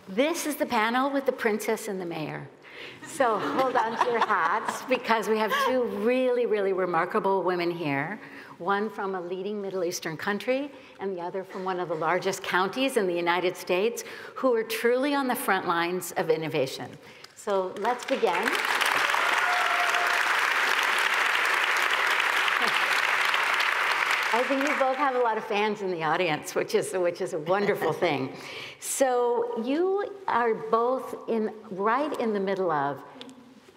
This is the panel with the princess and the mayor. So hold on to your hats because we have two really, really remarkable women here. One from a leading Middle Eastern country and the other from one of the largest counties in the United States who are truly on the front lines of innovation. So let's begin. I think you both have a lot of fans in the audience, which is a wonderful thing. So you are both right in the middle of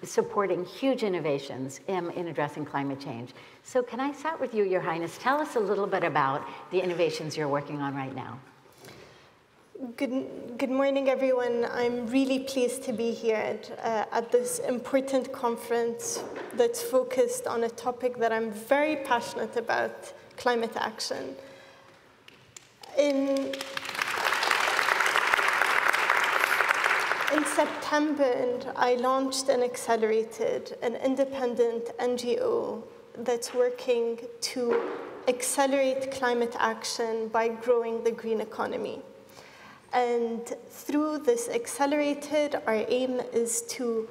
supporting huge innovations in addressing climate change. So can I start with you, Your Highness? Tell us a little bit about the innovations you're working on right now. Good morning, everyone. I'm really pleased to be here at this important conference that's focused on a topic that I'm very passionate about, climate action. In September, I launched and accelerated an independent NGO that's working to accelerate climate action by growing the green economy. And through this accelerated, our aim is to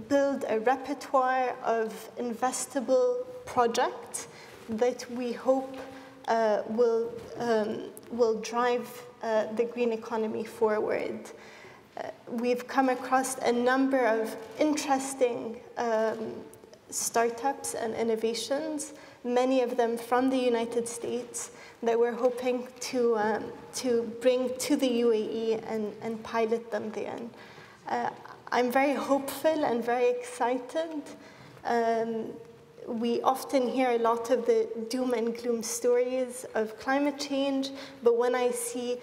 build a repertoire of investable projects that we hope will drive the green economy forward. We've come across a number of interesting startups and innovations, many of them from the United States, that we're hoping to bring to the UAE and pilot them there. I'm very hopeful and very excited. We often hear a lot of the doom and gloom stories of climate change, but when I see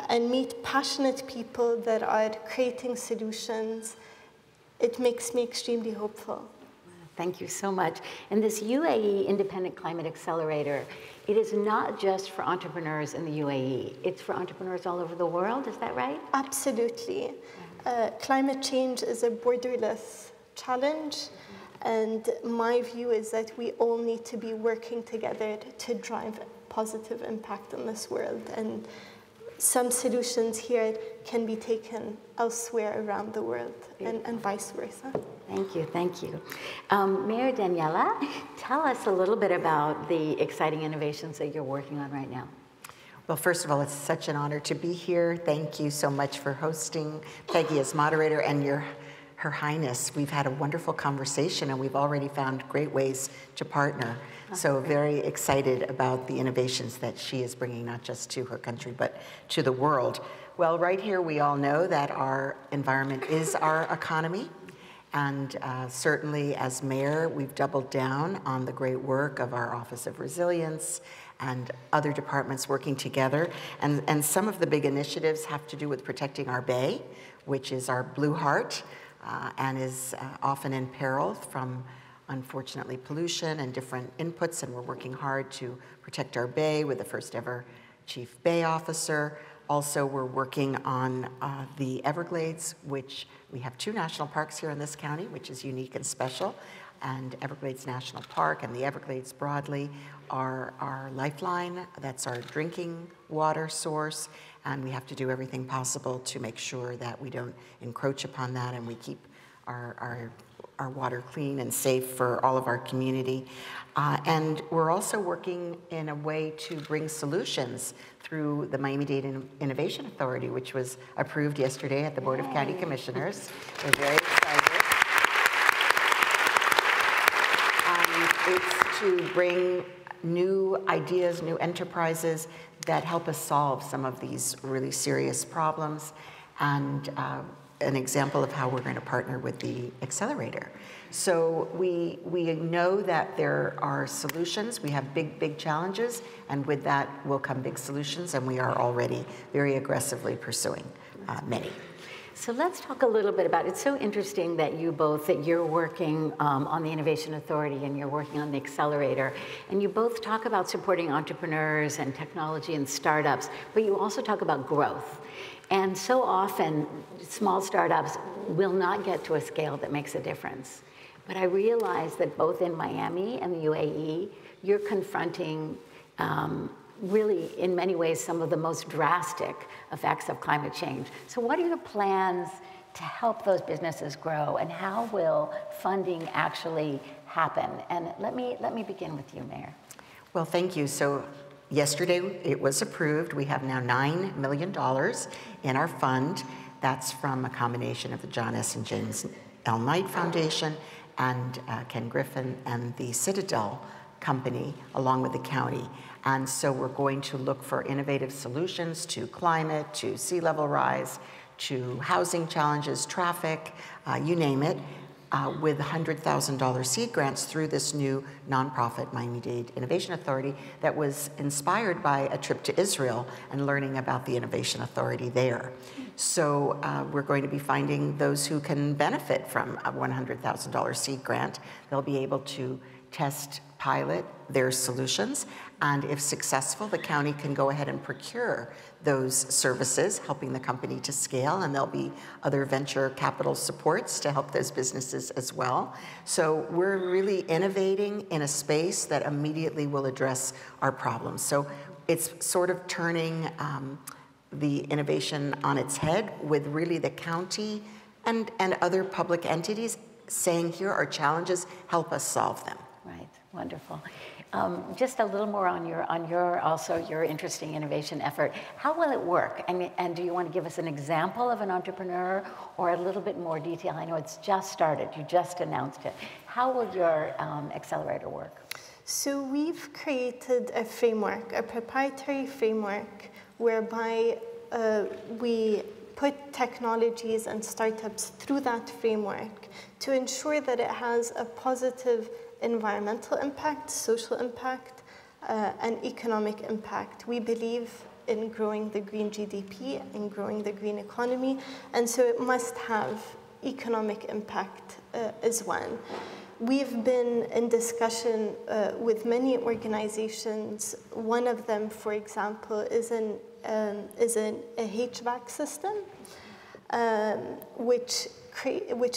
and meet passionate people that are creating solutions, it makes me extremely hopeful. Thank you so much. And this UAE Independent Climate Accelerator, it is not just for entrepreneurs in the UAE, it's for entrepreneurs all over the world, is that right? Absolutely. Climate change is a borderless challenge, and my view is that we all need to be working together to drive positive impact in this world. And some solutions here can be taken elsewhere around the world, and vice versa. Thank you, thank you. Mayor Danielle, tell us a little bit about the exciting innovations that you're working on right now. Well, first of all, it's such an honor to be here. Thank you so much for hosting Peggy as moderator and Her Highness. We've had a wonderful conversation and we've already found great ways to partner. So very excited about the innovations that she is bringing, not just to her country, but to the world. Well, right here, we all know that our environment is our economy. And certainly as mayor, we've doubled down on the great work of our Office of Resilience and other departments working together. And some of the big initiatives have to do with protecting our bay, which is our blue heart, and is often in peril from, unfortunately, pollution and different inputs, and we're working hard to protect our bay with the first ever Chief Bay Officer. Also, we're working on the Everglades, which we have 2 national parks here in this county, which is unique and special. And Everglades National Park and the Everglades broadly are our lifeline. That's our drinking water source. And we have to do everything possible to make sure that we don't encroach upon that and we keep our water clean and safe for all of our community. And we're also working in a way to bring solutions through the Miami-Dade Innovation Authority, which was approved yesterday at the Board of County Commissioners. We're very excited. It's to bring new ideas, new enterprises that help us solve some of these really serious problems, and an example of how we're going to partner with the accelerator. So we know that there are solutions. We have big challenges, and with that will come big solutions, and we are already very aggressively pursuing many. So let's talk a little bit about, it's so interesting that you're working on the Innovation Authority and you're working on the accelerator, and you both talk about supporting entrepreneurs and technology and startups, but you also talk about growth. And so often, small startups will not get to a scale that makes a difference. But I realize that both in Miami and the UAE, you're confronting really, in many ways, some of the most drastic effects of climate change. So what are your plans to help those businesses grow, and how will funding actually happen? And let me begin with you, Mayor. Well, thank you. So yesterday it was approved. We have now $9 million in our fund. That's from a combination of the John S. and James L. Knight Foundation and Ken Griffin and the Citadel Company, along with the county. And so we're going to look for innovative solutions to climate, to sea level rise, to housing challenges, traffic, you name it, with $100,000 seed grants through this new nonprofit Miami-Dade Innovation Authority that was inspired by a trip to Israel and learning about the Innovation Authority there. So we're going to be finding those who can benefit from a $100,000 seed grant. They'll be able to test, pilot their solutions, and if successful, the county can go ahead and procure those services, helping the company to scale, and there'll be other venture capital supports to help those businesses as well. So we're really innovating in a space that immediately will address our problems. So it's sort of turning the innovation on its head, with really the county and other public entities saying, here are challenges, help us solve them. Right, wonderful. Just a little more on your interesting innovation effort. How will it work? And do you want to give us an example of an entrepreneur, or a little bit more detail? I know it's just started, you just announced it. How will your accelerator work? So we've created a framework, a proprietary framework, whereby we put technologies and startups through that framework to ensure that it has a positive environmental impact, social impact, and economic impact. We believe in growing the green GDP and growing the green economy, and so it must have economic impact as well. We've been in discussion with many organizations. One of them, for example, is a HVAC system, which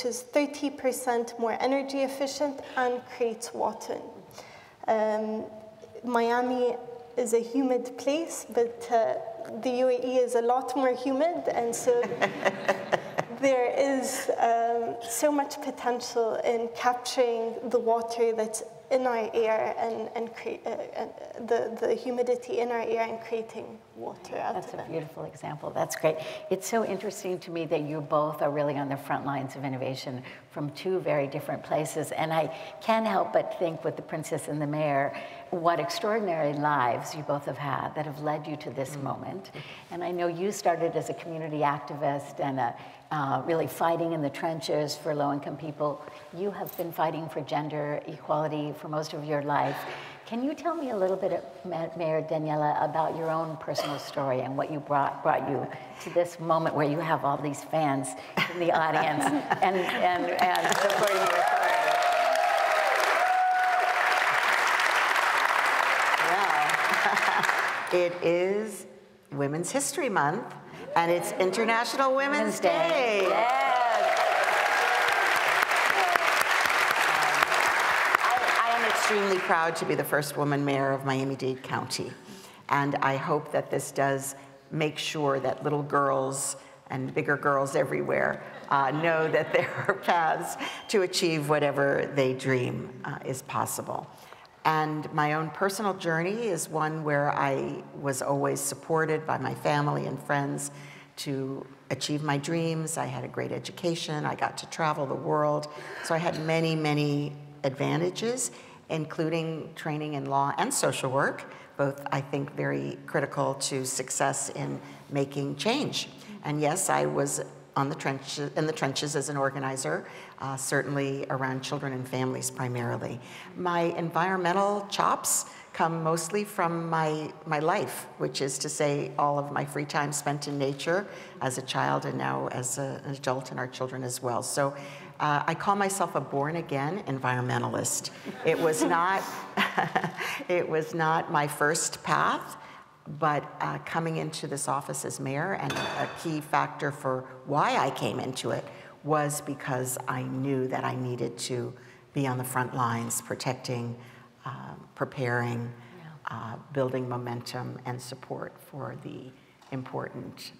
is 30% more energy efficient and creates water. Miami is a humid place, but the UAE is a lot more humid, and so there is so much potential in capturing the water that's in our air and the humidity in our air and creating water out of it. That's a beautiful example. That's great. It's so interesting to me that you both are really on the front lines of innovation from two very different places. And I can't help but think, with the Princess and the Mayor, what extraordinary lives you both have had that have led you to this moment. And I know you started as a community activist and really fighting in the trenches for low-income people. You have been fighting for gender equality for most of your life. Can you tell me a little bit, Mayor Danielle, about your own personal story and what you brought you to this moment where you have all these fans in the audience and supporting your authority? Well, it is Women's History Month, and it's International Women's Day. Yes. I am extremely proud to be the first woman mayor of Miami-Dade County. And I hope that this does make sure that little girls and bigger girls everywhere know that there are paths to achieve whatever they dream is possible. And my own personal journey is one where I was always supported by my family and friends to achieve my dreams. I had a great education. I got to travel the world. So I had many, many advantages, including training in law and social work, both, I think, very critical to success in making change. And yes, I was in the trenches as an organizer, certainly around children and families primarily. My environmental chops come mostly from my life, which is to say all of my free time spent in nature as a child and now as an adult, and our children as well. So I call myself a born-again environmentalist. It was not, it was not my first path, but coming into this office as mayor, and a key factor for why I came into it was because I knew that I needed to be on the front lines, protecting, preparing, building momentum and support for the important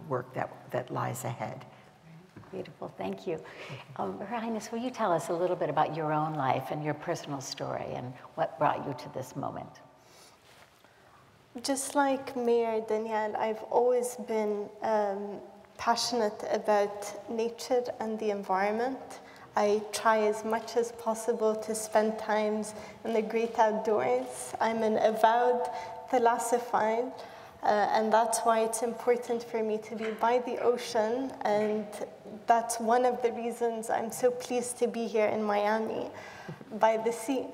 work that lies ahead. Beautiful, thank you. Her Highness, will you tell us a little bit about your own life and your personal story and what brought you to this moment? Just like Mayor Danielle, I've always been passionate about nature and the environment. I try as much as possible to spend times in the great outdoors. I'm an avowed thalassophile, and that's why it's important for me to be by the ocean, and that's one of the reasons I'm so pleased to be here in Miami by the sea.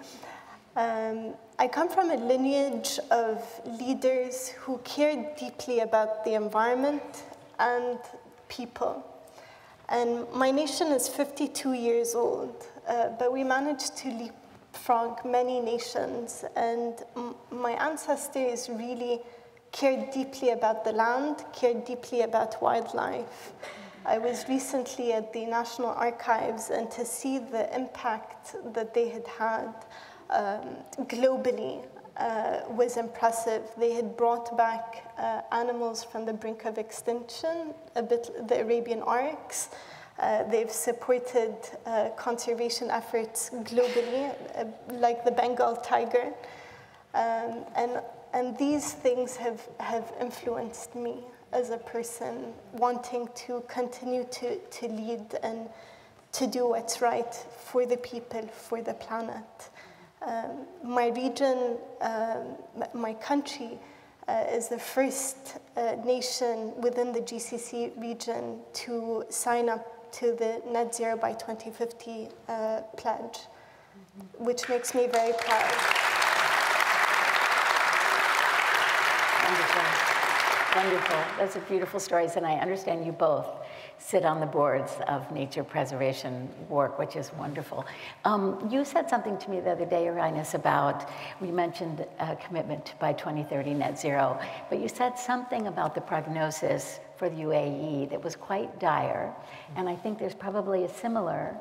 I come from a lineage of leaders who cared deeply about the environment and people. And my nation is 52 years old, but we managed to leapfrog many nations. And my ancestors really cared deeply about the land, cared deeply about wildlife. I was recently at the National Archives, and to see the impact that they had had globally was impressive. They had brought back animals from the brink of extinction, the Arabian oryx. They've supported conservation efforts globally, like the Bengal tiger. And these things have influenced me as a person, wanting to continue to lead and to do what's right for the people, for the planet. My region, my country, is the first nation within the GCC region to sign up to the Net Zero by 2050 pledge, which makes me very proud. Wonderful. Wonderful. Those are beautiful stories, and I understand you both sit on the boards of nature preservation work, which is wonderful. You said something to me the other day, Your Highness, about, we mentioned a commitment by 2030 net zero, but you said something about the prognosis for the UAE that was quite dire, and I think there's probably a similar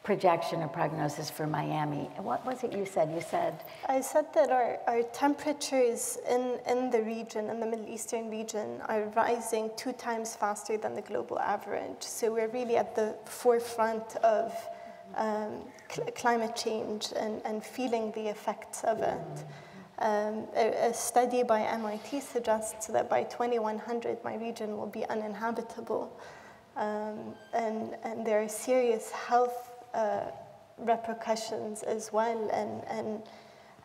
projection or prognosis for Miami. What was it you said? You said? I said that our temperatures in the region, in the Middle Eastern region, are rising 2 times faster than the global average. So we're really at the forefront of climate change and feeling the effects of it. A study by MIT suggests that by 2100, my region will be uninhabitable. And there are serious health repercussions as well,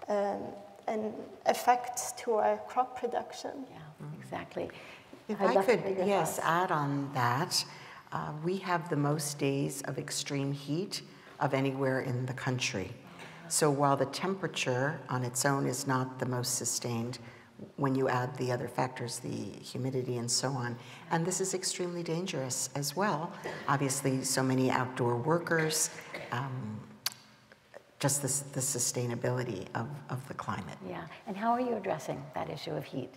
and effects to our crop production. Yeah, exactly. If I could, yes, add on that, we have the most days of extreme heat of anywhere in the country. So while the temperature on its own is not the most sustained, when you add the other factors, the humidity and so on, and this is extremely dangerous as well. Obviously, so many outdoor workers, just the sustainability of the climate. Yeah, and how are you addressing that issue of heat?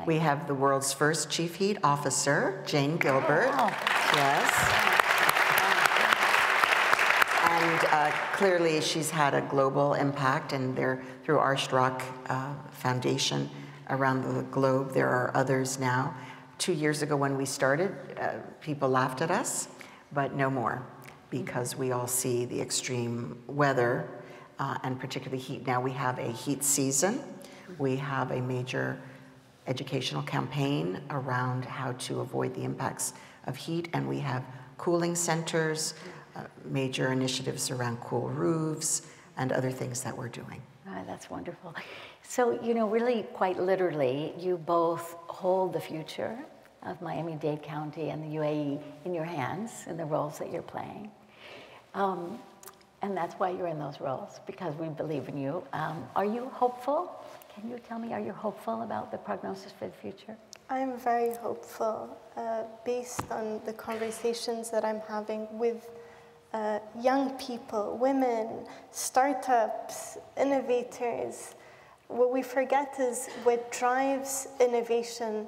We have the world's first chief heat officer, Jane Gilbert. Wow. Yes. And clearly she's had a global impact, and through our Strock Foundation around the globe, there are others now. 2 years ago when we started, people laughed at us, but no more, because we all see the extreme weather and particularly heat. Now we have a heat season. We have a major educational campaign around how to avoid the impacts of heat, and we have cooling centers, major initiatives around cool roofs, and other things that we're doing. Oh, that's wonderful. So, you know, really quite literally, you both hold the future of Miami-Dade County and the UAE in your hands in the roles that you're playing. And that's why you're in those roles, because we believe in you. Are you hopeful? Can you tell me, are you hopeful about the prognosis for the future? I'm very hopeful, based on the conversations that I'm having with young people, women, startups, innovators. What we forget is what drives innovation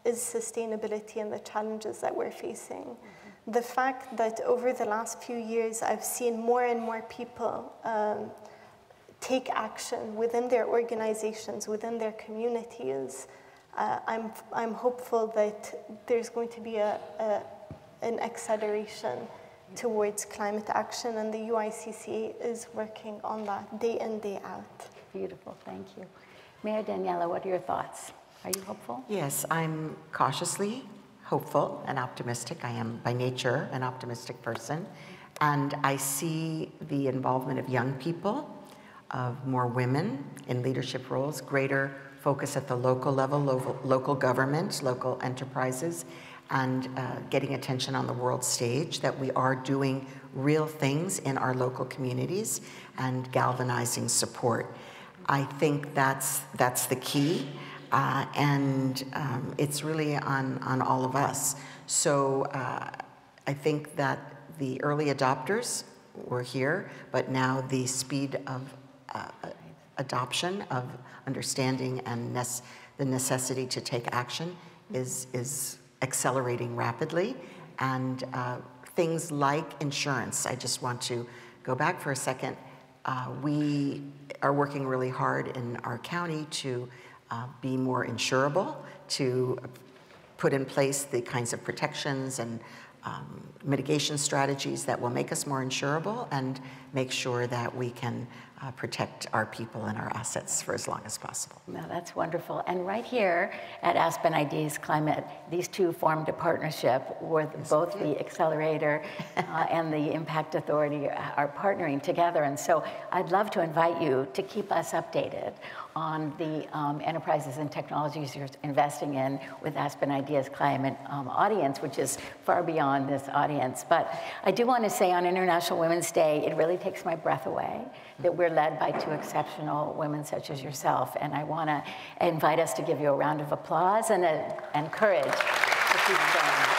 is sustainability and the challenges that we're facing. Mm-hmm. The fact that over the last few years, I've seen more and more people take action within their organizations, within their communities, I'm hopeful that there's going to be an acceleration towards climate action, and the UICC is working on that day in, day out. Beautiful, thank you. Mayor Danielle, what are your thoughts? Are you hopeful? Yes, I'm cautiously hopeful and optimistic. I am by nature an optimistic person, and I see the involvement of young people, of more women in leadership roles, greater focus at the local level, local government, local enterprises, and getting attention on the world stage, that we are doing real things in our local communities and galvanizing support. I think that's the key, and it's really on all of us. So I think that the early adopters were here, but now the speed of adoption, of understanding, and the necessity to take action is accelerating rapidly. And things like insurance, I just want to go back for a second. We are working really hard in our county to be more insurable, to put in place the kinds of protections and mitigation strategies that will make us more insurable and make sure that we can protect our people and our assets for as long as possible. No, that's wonderful. And right here at Aspen Ideas Climate, these two formed a partnership with both the Accelerator and the Impact Authority are partnering together. And so I'd love to invite you to keep us updated on the enterprises and technologies you're investing in with Aspen Ideas Climate audience, which is far beyond this audience. But I do want to say on International Women's Day, it really takes my breath away that we're led by two exceptional women such as yourself. And I want to invite us to give you a round of applause and courage to keep going.